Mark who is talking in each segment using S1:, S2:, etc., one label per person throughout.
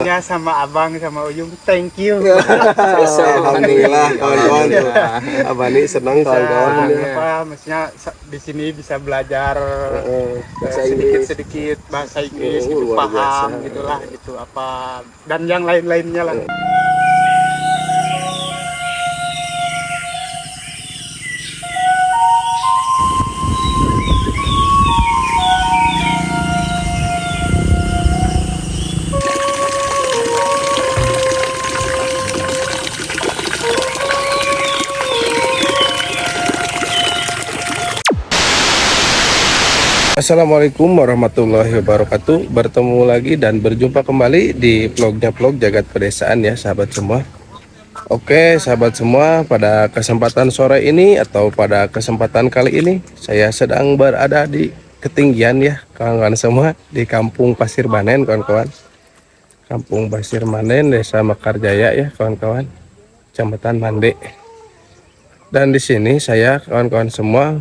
S1: Pokoknya sama abang sama Uyung thank you.
S2: Alhamdulillah kawan-kawan. Abani senang kawan-kawan.
S1: Maksudnya di sini bisa belajar
S2: Bahasa Inggris.
S1: sedikit bahasa Inggris gitu,
S2: luar
S1: paham
S2: biasa.
S1: gitulah gitu apa dan yang lain-lainnya lah.
S2: Assalamualaikum warahmatullahi wabarakatuh. Bertemu lagi dan berjumpa kembali di vlognya vlog Jagat Pedesaan ya sahabat semua. Oke sahabat semua, pada kesempatan sore ini atau pada kesempatan kali ini saya sedang berada di ketinggian ya kawan-kawan semua, di Kampung Pasir Manen kawan-kawan. Kampung Pasir Manen, Desa Mekarjaya ya kawan-kawan, Kecamatan Mande. Dan di sini saya kawan-kawan semua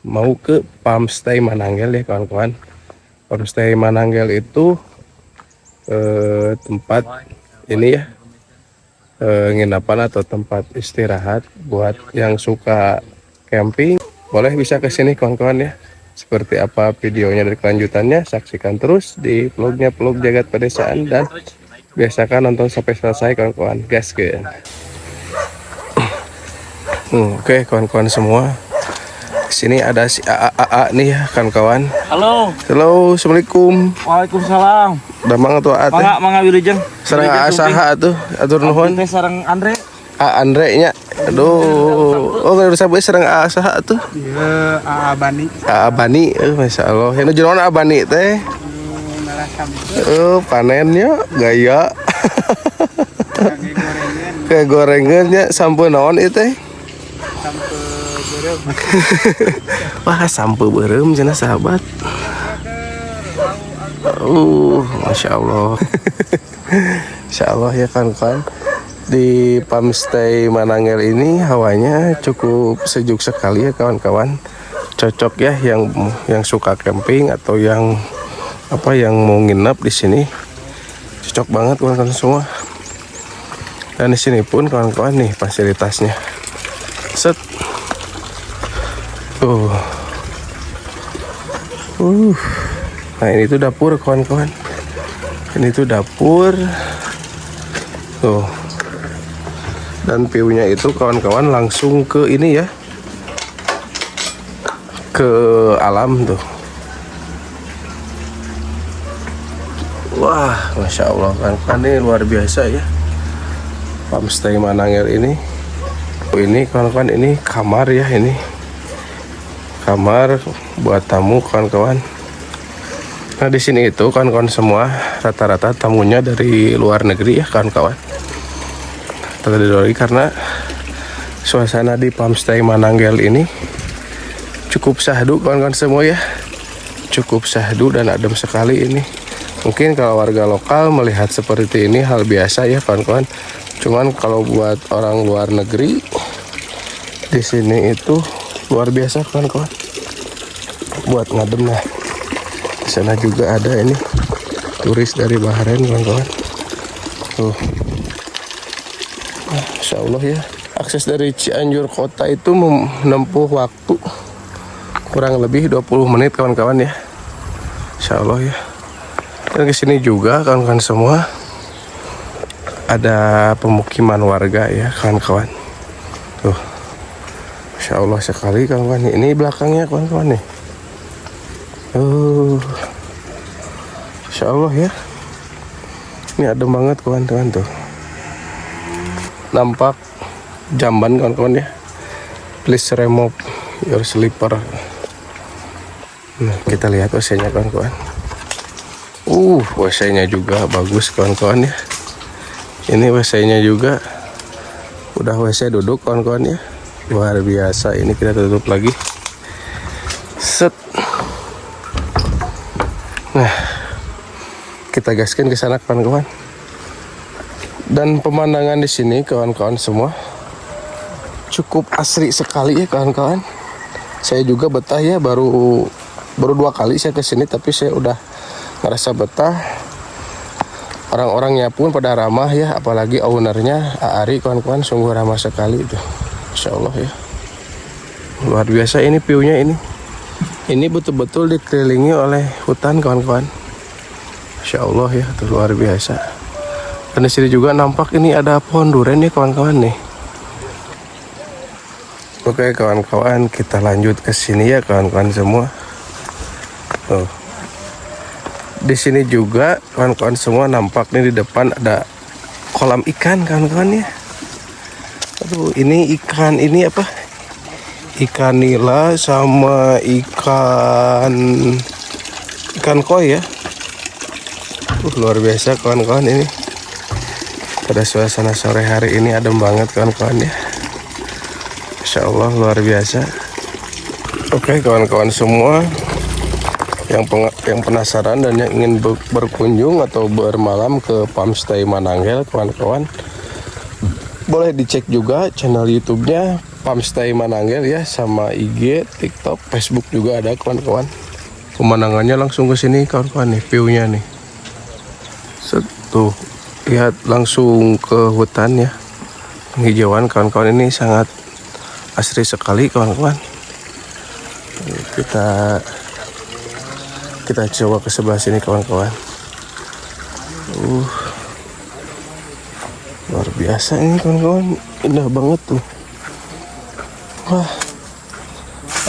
S2: mau ke Palmstay Mananggel ya kawan-kawan. Palmstay Mananggel itu tempat ini ya, penginapan atau tempat istirahat buat yang suka camping. Boleh bisa ke sini kawan-kawan ya. Seperti apa videonya dari kelanjutannya, saksikan terus di vlognya vlog Jagat Pedesaan dan biasakan nonton sampai selesai kawan-kawan. Gas ke. Oke kawan-kawan semua. Sini ada si AA nih ya kawan-kawan.
S3: Halo.
S2: Halo, assalamualaikum.
S3: Waalaikumsalam.
S2: Damang atau AA teh?
S3: Mangga wilujeng.
S2: Sareng AA saha atuh? Atur nuhun.
S3: Teh sareng Andre.
S2: Andre nya. Aduh. Oh, udah sampai sareng AA saha atuh?
S1: Iya, Bani.
S2: AA Bani. Masyaallah. Yang jeroan AA Bani teh. Panennya gaya. Kayak gorengannya sampun naon ieu teh? Wah sampai berem cenah sahabat. Masya Allah. Masya Allah ya kan. Di Palmstay Mananggel ini hawanya cukup sejuk sekali ya kawan-kawan. Cocok ya yang suka camping atau yang mau nginep di sini. Cocok banget kawan-kawan semua. Dan di sini pun kawan-kawan nih fasilitasnya. Set. Nah ini tuh dapur kawan-kawan. Ini tuh dapur. Tuh. Dan view-nya itu kawan-kawan langsung ke ini ya. Ke alam tuh. Wah, Masya Allah kawan-kawan, ini luar biasa ya. Palmstay Mananggel ini. Ini kawan-kawan, ini kamar ya ini. Kamar buat tamu kawan-kawan. Nah di sini itu kawan-kawan semua rata-rata tamunya dari luar negeri ya kawan-kawan. Terlebih karena suasana di Palmstay Mananggel ini cukup syahdu kawan-kawan semua ya. Cukup syahdu dan adem sekali ini. Mungkin kalau warga lokal melihat seperti ini hal biasa ya kawan-kawan. Cuman kalau buat orang luar negeri di sini itu luar biasa kawan-kawan. Buat ngadem lah. Di sana juga ada ini turis dari Bahrain kawan-kawan. Tuh. Masya Allah ya. Akses dari Cianjur kota itu menempuh waktu kurang lebih 20 menit kawan-kawan ya. Masya Allah ya. Dan ke sini juga kawan-kawan semua ada pemukiman warga ya kawan-kawan. Tuh. Masya Allah sekali kawan-kawan. Ini belakangnya kawan-kawan nih. Masya Allah ya. Ini adem banget kawan-kawan tuh. Nampak jamban kawan-kawan ya. Please remove your slipper. Nah, kita lihat WC-nya kawan-kawan. WC-nya juga bagus kawan-kawan ya. Ini WC-nya juga udah WC duduk kawan-kawan ya. Luar biasa. Ini kita tutup lagi. Set. Nah, kita gaskan ke sana kawan-kawan. Dan pemandangan di sini kawan-kawan semua cukup asri sekali ya kawan-kawan. Saya juga betah ya, baru 2 kali saya ke sini tapi saya udah ngerasa betah. Orang-orangnya pun pada ramah ya, apalagi ownernya Ari kawan-kawan, sungguh ramah sekali itu. Masya Allah ya. Luar biasa ini view-nya ini. Ini betul-betul dikelilingi oleh hutan kawan-kawan. Masya Allah ya, itu luar biasa. Dan di sini juga nampak ini ada pohon durian ya kawan-kawan nih. Oke kawan-kawan, kita lanjut ke sini ya kawan-kawan semua. Tuh. Di sini juga kawan-kawan semua nampak nih di depan ada kolam ikan kawan-kawan ya. Aduh, ini ikan ini apa? Ikan nila sama ikan koi ya. Luar biasa kawan-kawan ini. Pada suasana sore hari ini adem banget kawan-kawan ya. Masya Allah luar biasa. Oke kawan-kawan semua yang penasaran dan yang ingin berkunjung atau bermalam ke Farmstay Mananggel kawan-kawan, boleh dicek juga channel YouTube-nya Farmstay Mananggel ya, sama IG, TikTok, Facebook juga ada kawan-kawan. Pemandangannya langsung ke sini kawan-kawan nih, view-nya nih. Tuh, lihat langsung ke hutan ya. Penghijauan kawan-kawan ini sangat asri sekali kawan-kawan. Kita coba ke sebelah sini kawan-kawan. Luar biasa ini kawan-kawan, indah banget tuh. Wah,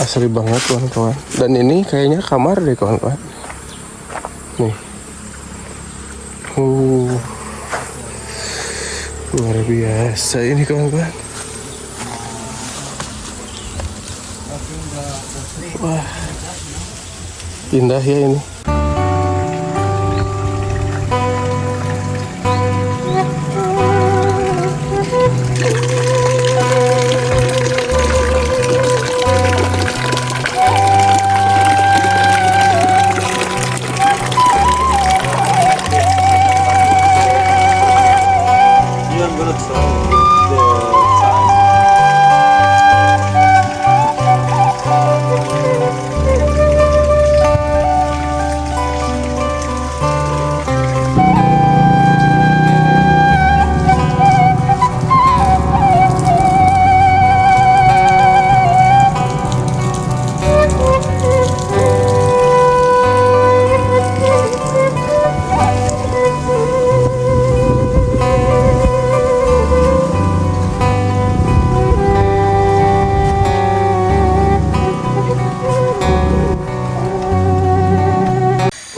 S2: asri banget kawan-kawan. Dan ini kayaknya kamar deh kawan-kawan. Nih. Luar biasa ini kawan-kawan. Wah, indah ya ini.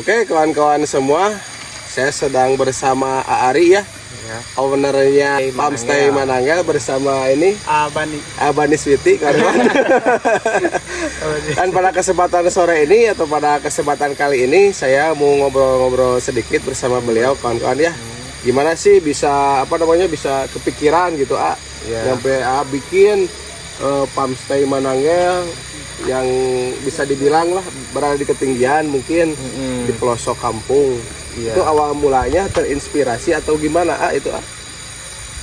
S2: Oke kawan-kawan semua, saya sedang bersama Ari ya, ownernya Farmstay Mananggel, bersama ini Abani Switi kawan-kawan. Dan pada kesempatan sore ini atau pada kesempatan kali ini saya mau ngobrol-ngobrol sedikit bersama beliau kawan-kawan ya. Gimana sih bisa bisa kepikiran gitu sampai bikin Farmstay Mananggel yang bisa dibilang lah berada di ketinggian mungkin di pelosok kampung. Itu awal mulanya terinspirasi atau gimana itu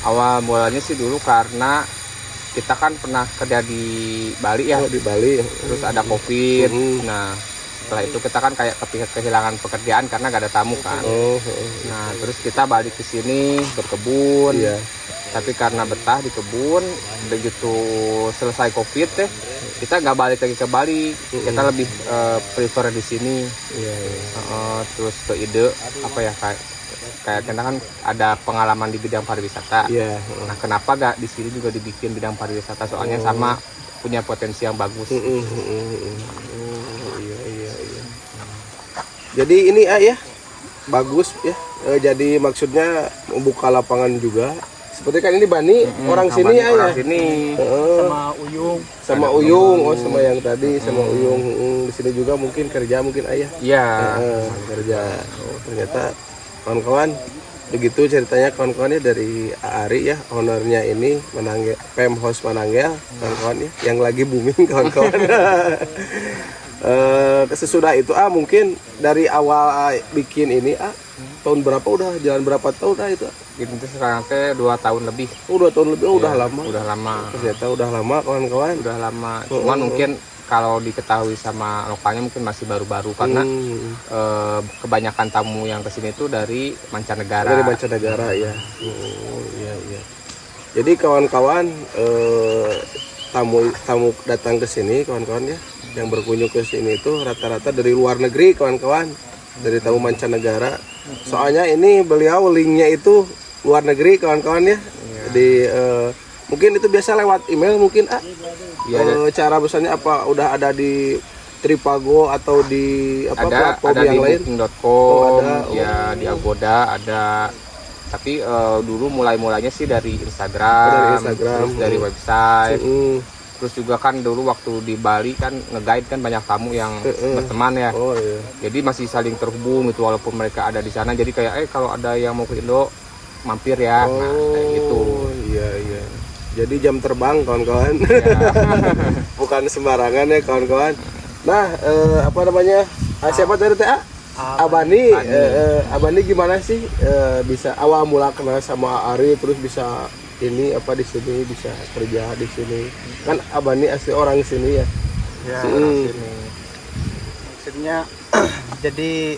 S3: Awal mulanya sih dulu karena kita kan pernah kerja di Bali ya.
S2: Di Bali.
S3: Terus ada COVID. Nah setelah itu kita kan kayak kehilangan pekerjaan karena gak ada tamu kan. Nah terus kita balik ke sini berkebun. Tapi karena betah di kebun, begitu selesai COVID kita nggak balik lagi ke Bali. Kita lebih prefer di sini. Terus ke ide kayak kita kan ada pengalaman di bidang pariwisata. Nah kenapa gak di sini juga dibikin bidang pariwisata, soalnya sama punya potensi yang bagus.
S2: Jadi ini ya bagus ya. Jadi maksudnya membuka lapangan juga. Seperti kan ini Bani orang sini ya.
S3: Orang sini
S1: sama Uyung.
S2: Sama yang tadi sama Uyung. Di sini juga mungkin kerja mungkin ayah.
S3: Iya.
S2: Kerja. Ternyata kawan-kawan begitu ceritanya kawan-kawannya dari Ari ya, ownernya ini Mananggel, Pemhos Mananggel kawan-kawan ya, yang lagi booming kawan-kawan. Sesudah itu mungkin dari awal bikin ini tahun berapa jalan berapa tahun itu?
S3: Itu sekarang 2 tahun lebih.
S2: 2 tahun lebih. Udah lama.
S3: Udah lama.
S2: Ternyata udah lama kawan-kawan.
S3: Udah lama. Cuman mungkin kalau diketahui sama lokalnya mungkin masih baru-baru karena kebanyakan tamu yang kesini itu dari mancanegara.
S2: Dari mancanegara ya. Oh iya iya. Jadi kawan-kawan tamu datang ke sini kawan-kawan ya, yang berkunjung ke sini itu rata-rata dari luar negeri kawan-kawan, dari tamu mancanegara. Soalnya ini beliau linknya itu luar negeri kawan-kawan ya. Jadi mungkin itu biasa lewat email mungkin cara besarnya apa udah ada di Tripago atau di apa platform
S3: ada
S2: yang
S3: di
S2: lain?
S3: booking.com, ya di Agoda ada. Tapi dulu mulainya sih dari Instagram, terus dari website. Terus juga kan dulu waktu di Bali kan nge-guide kan banyak tamu yang berteman ya.
S2: Oh, iya.
S3: Jadi masih saling terhubung gitu walaupun mereka ada di sana. Jadi kayak kalau ada yang mau ke Indo mampir ya. Nah, kayak gitu.
S2: Iya iya. Jadi jam terbang kawan-kawan. Bukan sembarangan ya kawan-kawan. Nah, apa namanya? Siapa dari TA? Abani. Abani gimana sih bisa awal mula kenal sama Ari terus bisa ini apa di sini bisa kerja di sini? Kan Abani asli orang sini ya.
S4: Ya, orang sini. Maksudnya jadi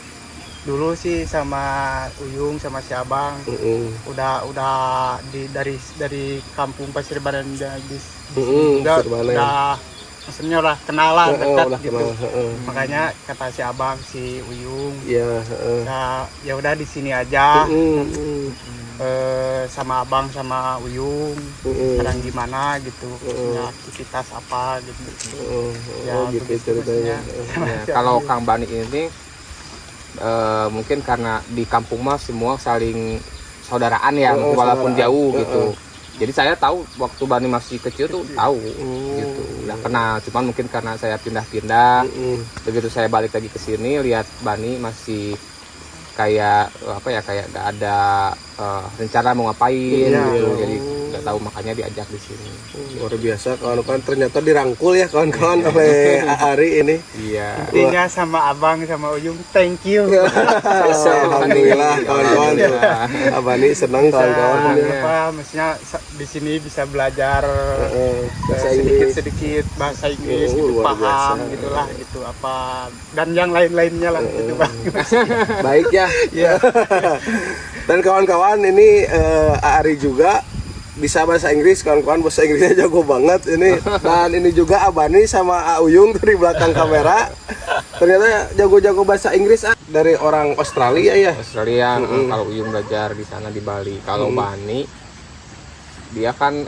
S4: dulu sih sama Uyung sama si Abang udah dari kampung Pasir Baran udah maksudnya udah kenalan dekat gitu. Makanya kata si Abang si Uyung ya udah di sini aja sama Abang sama Uyung sekarang gimana gitu punya aktivitas apa gitu ya
S2: gitu ceritanya.
S3: Kalau Kang Bani ini mungkin karena di kampung mah semua saling saudaraan ya walaupun jauh gitu. Jadi saya tahu waktu Bani masih kecil tuh tahu gitu. Udah kenal, cuman mungkin karena saya pindah-pindah begitu saya balik lagi ke sini lihat Bani masih kayak apa ya kayak gak ada rencana mau ngapain gitu. Jadi nggak tahu makanya diajak di sini.
S2: Luar biasa kawan-kawan, ternyata dirangkul ya kawan-kawan oleh Ari ini.
S3: Iya.
S4: Intinya sama Abang sama Uyung thank you.
S2: Alhamdulillah kawan-kawan. Abani senang kawan-kawan.
S4: Apa maksudnya di sini bisa belajar sedikit bahasa Inggris gitu, paham gitulah gitu apa dan yang lain-lainnya lah gitu Bang.
S2: Baik ya. Dan kawan-kawan ini Ari juga bisa bahasa Inggris kawan-kawan, bahasa Inggrisnya jago banget ini. Dan ini juga Abani sama Uyung dari belakang kamera ternyata jago-jago bahasa Inggris dari orang Australia ya.
S3: Australia. Kalau Uyung belajar di sana di Bali. Kalau Bani dia kan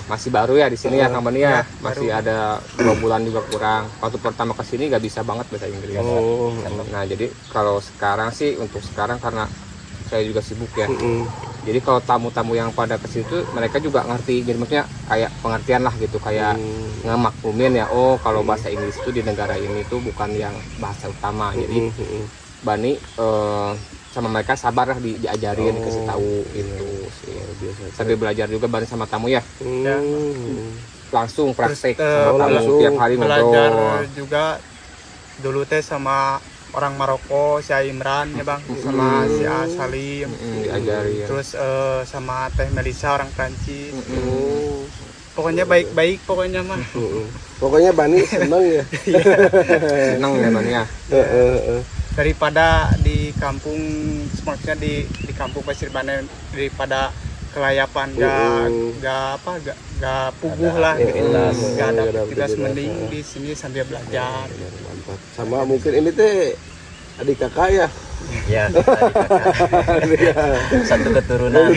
S3: masih baru ya di sini ya Kang Bani ya. Masih ada 2 bulan juga kurang. Waktu pertama ke sini nggak bisa banget bahasa Inggris. Nah jadi kalau sekarang sih untuk sekarang karena saya juga sibuk ya. Jadi kalau tamu-tamu yang pada ke situ mereka juga ngerti, jadi maksudnya kayak pengertian lah gitu, kayak ngemaklumin ya, oh kalau bahasa Inggris itu di negara ini tuh bukan yang bahasa utama. Jadi Bani sama mereka sabar lah diajarin, dikasih tahu itu sih. Sambil belajar juga Bani sama tamu ya. Langsung praktek sama tamu tiap hari
S4: belajar
S3: ngobrol.
S4: juga dulu teh sama orang Maroko si Imran ya Bang, sama si Salim
S3: diajari ya.
S4: Terus sama Teh Melisa orang Prancis. Pokoknya baik-baik pokoknya mah.
S2: Pokoknya Bani senang ya.
S3: Senang ya Bani ya.
S4: Daripada di kampung, maksudnya di kampung Pasir Baran daripada kelayapan gak puguh lah gitu. Gak ada aktivitas, mending di sini sambil belajar.
S2: Sama mungkin ini teh adik kakak ya.
S5: Ya, adik kakak. Satu keturunan.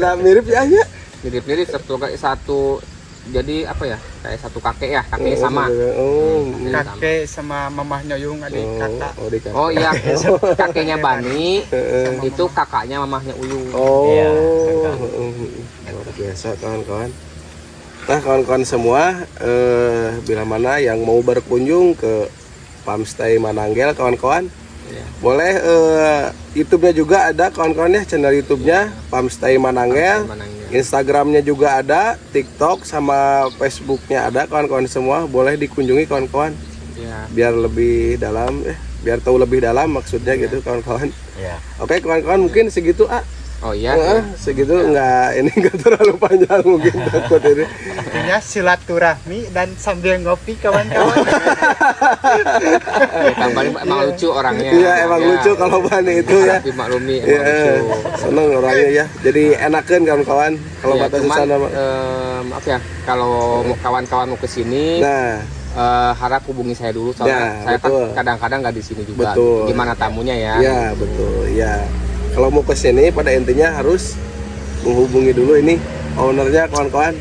S2: Nah, mirip ya nya.
S3: Mirip-mirip satu jadi apa ya kayak satu kakek ya, kakeknya sama.
S4: Kakek sama mamahnya Yung adik kakak.
S3: Oh iya, kakeknya Bani itu kakaknya mamahnya Uyung.
S2: Luar biasa kawan-kawan. Nah kawan-kawan semua, bila mana yang mau berkunjung ke Farmstay Mananggel kawan-kawan, boleh YouTube-nya juga ada kawan-kawan ya, channel YouTube-nya Farmstay Mananggel. Instagramnya juga ada, TikTok sama Facebooknya ada kawan-kawan semua, boleh dikunjungi kawan-kawan. Biar lebih dalam, biar tahu lebih dalam maksudnya gitu kawan-kawan. Oke kawan-kawan mungkin segitu
S3: Oh iya.
S2: Segitu enggak terlalu panjang mungkin takut ini.
S4: Intinya silaturahmi dan sambil ngopi kawan-kawan.
S3: Ya, Kang Bani emang lucu orangnya.
S2: Iya, emang lucu kalau Bani itu ya.
S3: Tapi maklumi emang
S2: Iya,
S3: lucu.
S2: seneng orangnya ya. Jadi enakan kawan-kawan kalau
S3: Ya,
S2: batas
S3: cuman,
S2: sana.
S3: maaf ya, kalau kawan-kawan mau ke sini,
S2: Nah,
S3: harap hubungi saya dulu soalnya
S2: Ya,
S3: saya kan
S2: betul.
S3: kadang-kadang nggak di sini juga.
S2: Betul.
S3: Gimana tamunya ya?
S2: ya betul ya. Kalau mau ke sini pada intinya harus menghubungi dulu ini ownernya kawan-kawan.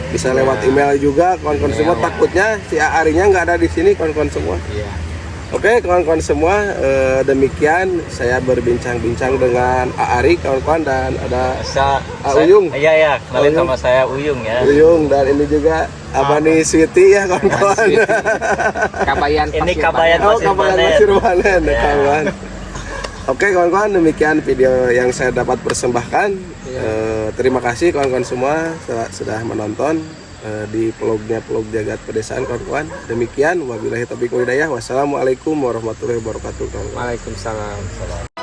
S2: Bisa lewat email juga kawan-kawan
S3: Email.
S2: semua. Takutnya si Aarinya nggak ada di sini kawan-kawan semua.
S3: Iya.
S2: Oke kawan-kawan semua, demikian saya berbincang-bincang dengan Aari kawan-kawan dan ada Uyung.
S5: Iya ya, kenalin
S2: Uyung.
S5: sama saya Uyung ya.
S2: Uyung dan ini juga Abani Sweety ya kawan-kawan.
S3: Kabayan
S5: Ini
S3: Pasir
S5: Kabayan
S3: Panen.
S2: Oh, kabayan Pasir Panen ya kawan. Oke kawan-kawan, demikian video yang saya dapat persembahkan. Terima kasih kawan-kawan semua sudah menonton di vlognya Vlog Jagat Pedesaan kawan-kawan. Demikian wabillahi taufiq wal hidayah. Wassalamualaikum warahmatullahi wabarakatuh kawan-kawan.
S3: Waalaikumsalam.